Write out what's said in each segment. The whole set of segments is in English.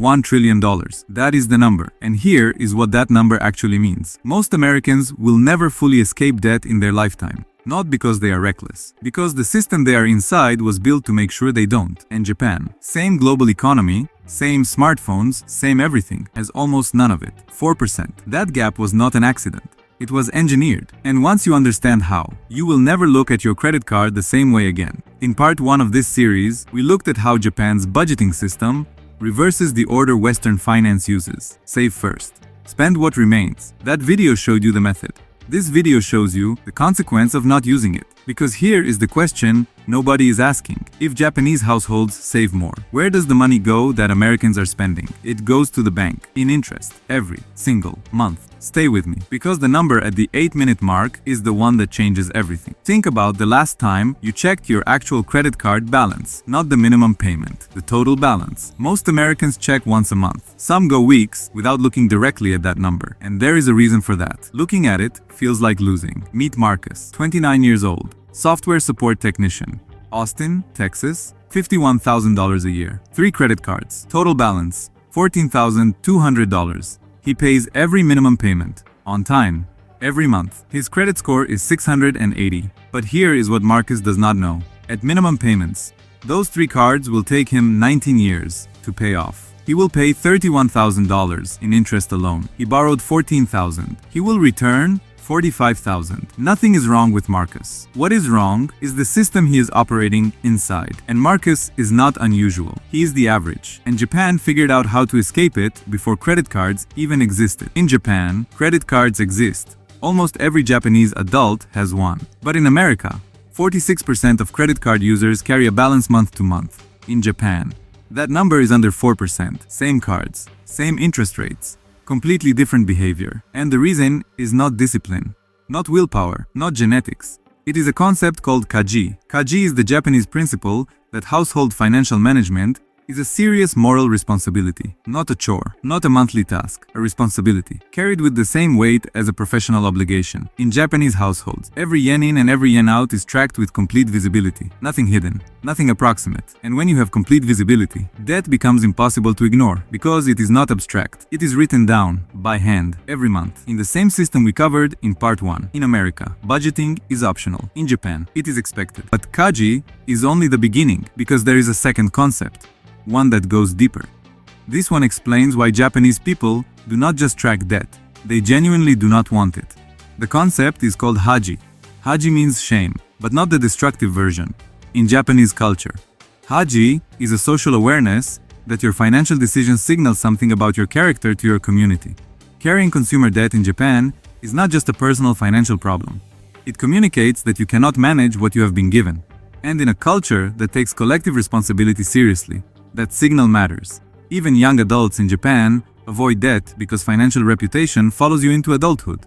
$1 trillion. That is the number. And here is what that number actually means. Most Americans will never fully escape debt in their lifetime. Not because they are reckless. Because the system they are inside was built to make sure they don't. And Japan, same global economy, same smartphones, same everything, has almost none of it. 4%. That gap was not an accident. It was engineered. And once you understand how, you will never look at your credit card the same way again. In part 1 of this series, we looked at how Japan's budgeting system reverses the order Western finance uses. Save first. Spend what remains. That video showed you the method. This video shows you the consequence of not using it. Because here is the question nobody is asking. If Japanese households save more, where does the money go that Americans are spending? It goes to the bank, in interest, every single month. Stay with me, because the number at the 8-minute mark is the one that changes everything. Think about the last time you checked your actual credit card balance, not the minimum payment, the total balance. Most Americans check once a month. Some go weeks without looking directly at that number. And there is a reason for that. Looking at it feels like losing. Meet Marcus, 29 years old, software support technician, Austin, Texas, $51,000 a year, 3 credit cards, total balance, $14,200. He pays every minimum payment, on time, every month. His credit score is 680. But here is what Marcus does not know. At minimum payments, those 3 cards will take him 19 years to pay off. He will pay $31,000 in interest alone. He borrowed $14,000. He will return $45,000. Nothing is wrong with Marcus. What is wrong is the system he is operating inside. And Marcus is not unusual. He is the average. And Japan figured out how to escape it before credit cards even existed. In Japan, credit cards exist. Almost every Japanese adult has one. But in America, 46% of credit card users carry a balance month to month. In Japan, that number is under 4%. Same cards, same interest rates, completely different behavior. And the reason is not discipline, not willpower, not genetics. It is a concept called Kaji. Kaji is the Japanese principle that household financial management is a serious moral responsibility, not a chore, not a monthly task, a responsibility, carried with the same weight as a professional obligation. In Japanese households, every yen in and every yen out is tracked with complete visibility, nothing hidden, nothing approximate. And when you have complete visibility, debt becomes impossible to ignore, because it is not abstract. It is written down, by hand, every month, in the same system we covered in part 1. In America, budgeting is optional. In Japan, it is expected. But Kaji is only the beginning, because there is a second concept. One that goes deeper. This one explains why Japanese people do not just track debt, they genuinely do not want it. The concept is called Haji. Haji means shame, but not the destructive version. In Japanese culture, Haji is a social awareness that your financial decisions signal something about your character to your community. Carrying consumer debt in Japan is not just a personal financial problem. It communicates that you cannot manage what you have been given. And in a culture that takes collective responsibility seriously, that signal matters. Even young adults in Japan avoid debt because financial reputation follows you into adulthood.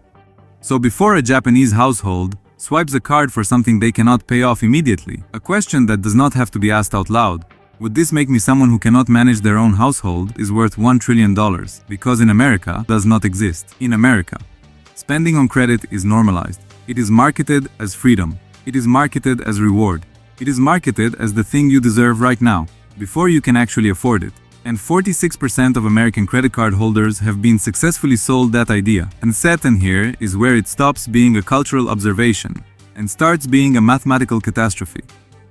So before a Japanese household swipes a card for something they cannot pay off immediately, a question that does not have to be asked out loud, would this make me someone who cannot manage their own household, is worth $1 trillion, because in America does not exist. In America, spending on credit is normalized. It is marketed as freedom. It is marketed as reward. It is marketed as the thing you deserve right now, before you can actually afford it. And 46% of American credit card holders have been successfully sold that idea. And set in here is where it stops being a cultural observation and starts being a mathematical catastrophe.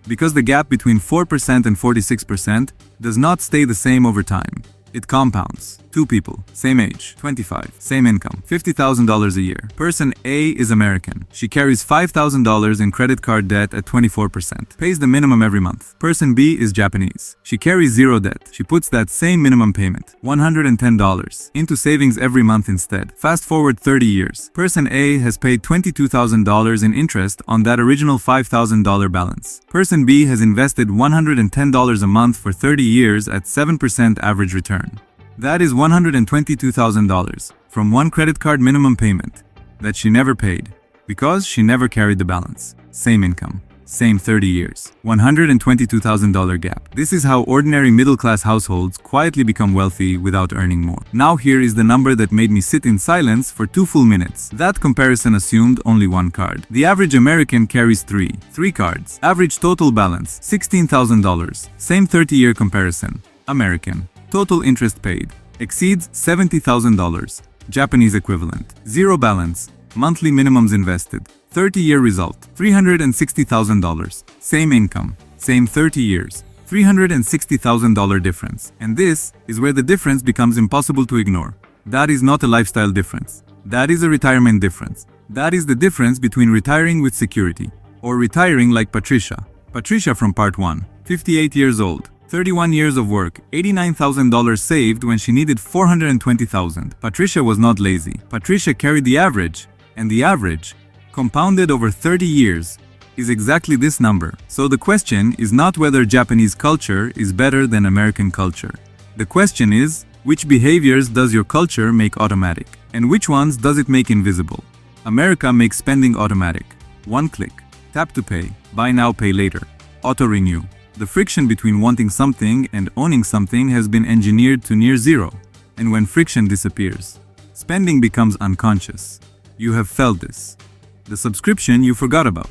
Because the gap between 4% and 46% does not stay the same over time. It compounds. 2 people, same age, 25, same income, $50,000 a year. Person A is American. She carries $5,000 in credit card debt at 24%. Pays the minimum every month. Person B is Japanese. She carries 0 debt. She puts that same minimum payment, $110, into savings every month instead. Fast forward 30 years. Person A has paid $22,000 in interest on that original $5,000 balance. Person B has invested $110 a month for 30 years at 7% average return. That is $122,000 from one credit card minimum payment that she never paid because she never carried the balance. Same income, same 30 years, $122,000 gap. This is how ordinary middle-class households quietly become wealthy without earning more. Now here is the number that made me sit in silence for 2 full minutes. That comparison assumed only 1 card. The average American carries 3 cards. Average total balance, $16,000. Same 30-year comparison. American. Total interest paid exceeds $70,000. Japanese equivalent. Zero balance. Monthly minimums invested. 30-year result. $360,000. Same income. Same 30 years. $360,000 difference. And this is where the difference becomes impossible to ignore. That is not a lifestyle difference. That is a retirement difference. That is the difference between retiring with security or retiring like Patricia. Patricia from part 1. 58 years old. 31 years of work, $89,000 saved when she needed $420,000. Patricia was not lazy. Patricia carried the average, and the average, compounded over 30 years, is exactly this number. So the question is not whether Japanese culture is better than American culture. The question is, which behaviors does your culture make automatic? And which ones does it make invisible? America makes spending automatic. One click. Tap to pay. Buy now, pay later. Auto-renew. The friction between wanting something and owning something has been engineered to near zero. And when friction disappears, spending becomes unconscious. You have felt this. The subscription you forgot about.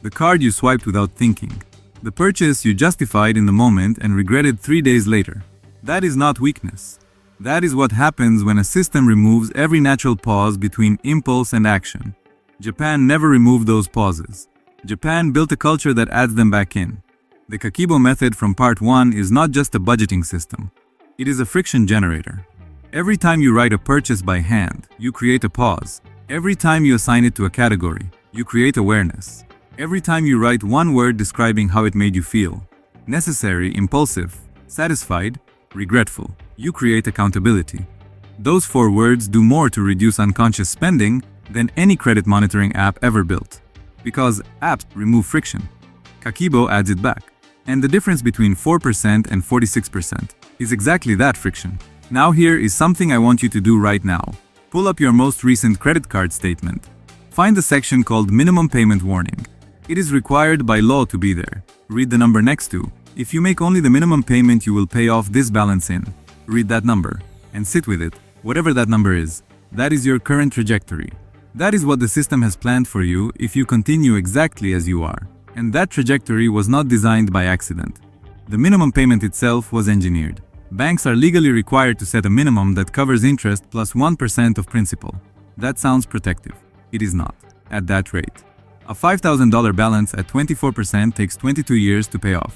The card you swiped without thinking. The purchase you justified in the moment and regretted 3 days later. That is not weakness. That is what happens when a system removes every natural pause between impulse and action. Japan never removed those pauses. Japan built a culture that adds them back in. The kakeibo method from part 1 is not just a budgeting system. It is a friction generator. Every time you write a purchase by hand, you create a pause. Every time you assign it to a category, you create awareness. Every time you write one word describing how it made you feel, necessary, impulsive, satisfied, regretful, you create accountability. Those 4 words do more to reduce unconscious spending than any credit monitoring app ever built. Because apps remove friction. Kakeibo adds it back. And the difference between 4% and 46% is exactly that friction. Now here is something I want you to do right now. Pull up your most recent credit card statement. Find the section called Minimum Payment Warning. It is required by law to be there. Read the number next to. If you make only the minimum payment, you will pay off this balance in. Read that number and sit with it, whatever that number is. That is your current trajectory. That is what the system has planned for you if you continue exactly as you are. And that trajectory was not designed by accident. The minimum payment itself was engineered. Banks are legally required to set a minimum that covers interest plus 1% of principal. That sounds protective. It is not. At that rate. A $5,000 balance at 24% takes 22 years to pay off.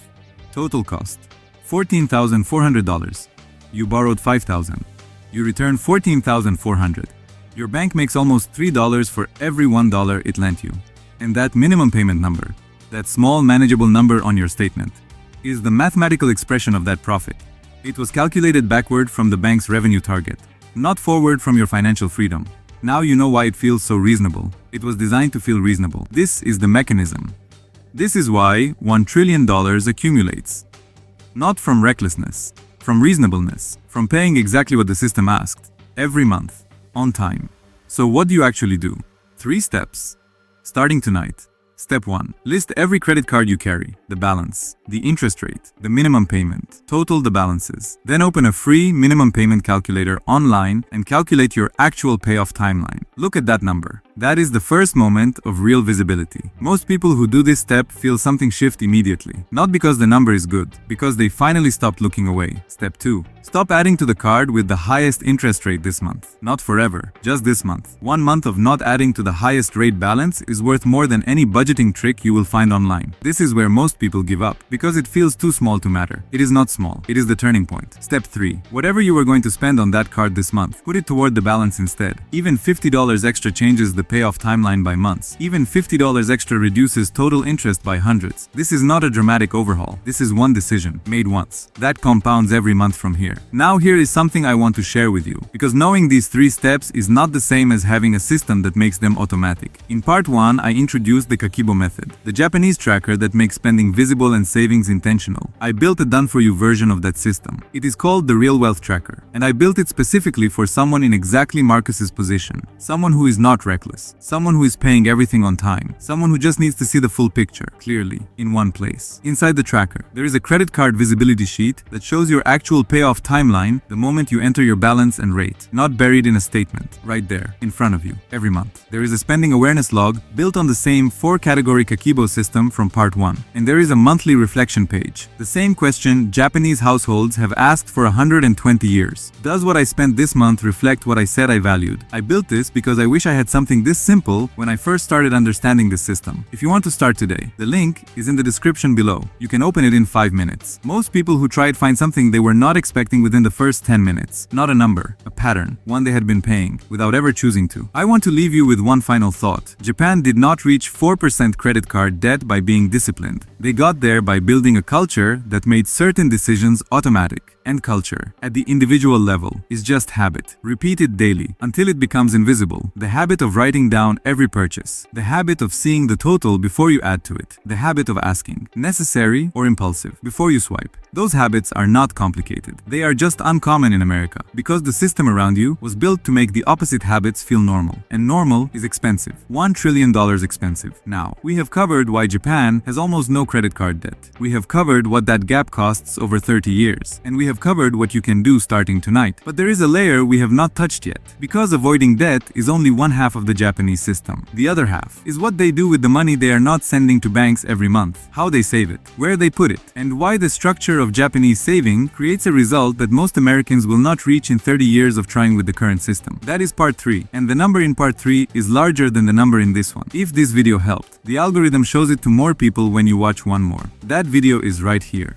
Total cost: $14,400. You borrowed $5,000. You return $14,400. Your bank makes almost $3 for every $1 it lent you. And that minimum payment number, that small manageable number on your statement, is the mathematical expression of that profit. It was calculated backward from the bank's revenue target, not forward from your financial freedom. Now you know why it feels so reasonable. It was designed to feel reasonable. This is the mechanism. This is why $1 trillion accumulates. Not from recklessness, from reasonableness, from paying exactly what the system asked, every month, on time. So what do you actually do? 3 steps. Starting tonight. Step 1. List every credit card you carry, the balance, the interest rate, the minimum payment, total the balances. Then open a free minimum payment calculator online and calculate your actual payoff timeline. Look at that number. That is the first moment of real visibility. Most people who do this step feel something shift immediately. Not because the number is good, because they finally stopped looking away. Step 2. Stop adding to the card with the highest interest rate this month. Not forever, just this month. 1 month of not adding to the highest rate balance is worth more than any budgeting trick you will find online. This is where most people give up, because it feels too small to matter. It is not small, it is the turning point. Step 3. Whatever you were going to spend on that card this month, put it toward the balance instead. Even $50 extra changes the payoff timeline by months. Even $50 extra reduces total interest by hundreds. This is not a dramatic overhaul. This is one decision, made once. That compounds every month from here. Now here is something I want to share with you, because knowing these 3 steps is not the same as having a system that makes them automatic. In part 1, I introduced the kakeibo method, the Japanese tracker that makes spending visible and savings intentional. I built a done-for-you version of that system. It is called the Real Wealth Tracker, and I built it specifically for someone in exactly Marcus's position, someone who is not reckless. specialist. Someone who is paying everything on time. Someone who just needs to see the full picture, clearly, in one place. Inside the tracker, there is a credit card visibility sheet that shows your actual payoff timeline the moment you enter your balance and rate, not buried in a statement, right there, in front of you, every month. There is a spending awareness log built on the same 4-category kakeibo system from part 1. And there is a monthly reflection page. The same question Japanese households have asked for 120 years. Does what I spent this month reflect what I said I valued? I built this because I wish I had something this simple when I first started understanding this system. If you want to start today, the link is in the description below. You can open it in 5 minutes. Most people who tried find something they were not expecting within the first 10 minutes. Not a number, a pattern, one they had been paying, without ever choosing to. I want to leave you with one final thought. Japan did not reach 4% credit card debt by being disciplined. They got there by building a culture that made certain decisions automatic. And culture, at the individual level, is just habit. Repeat it daily, until it becomes invisible. The habit of writing down every purchase. The habit of seeing the total before you add to it. The habit of asking, necessary or impulsive, before you swipe. Those habits are not complicated. They are just uncommon in America, because the system around you was built to make the opposite habits feel normal. And normal is expensive. $1 trillion expensive. Now, we have covered why Japan has almost no credit card debt. We have covered what that gap costs over 30 years. And we have covered what you can do starting tonight. But there is a layer we have not touched yet. Because avoiding debt is only one half of the Japanese system. The other half is what they do with the money they are not sending to banks every month, how they save it, where they put it, and why the structure of Japanese saving creates a result that most Americans will not reach in 30 years of trying with the current system. That is part 3, and the number in part 3 is larger than the number in this one. If this video helped, the algorithm shows it to more people when you watch one more. That video is right here.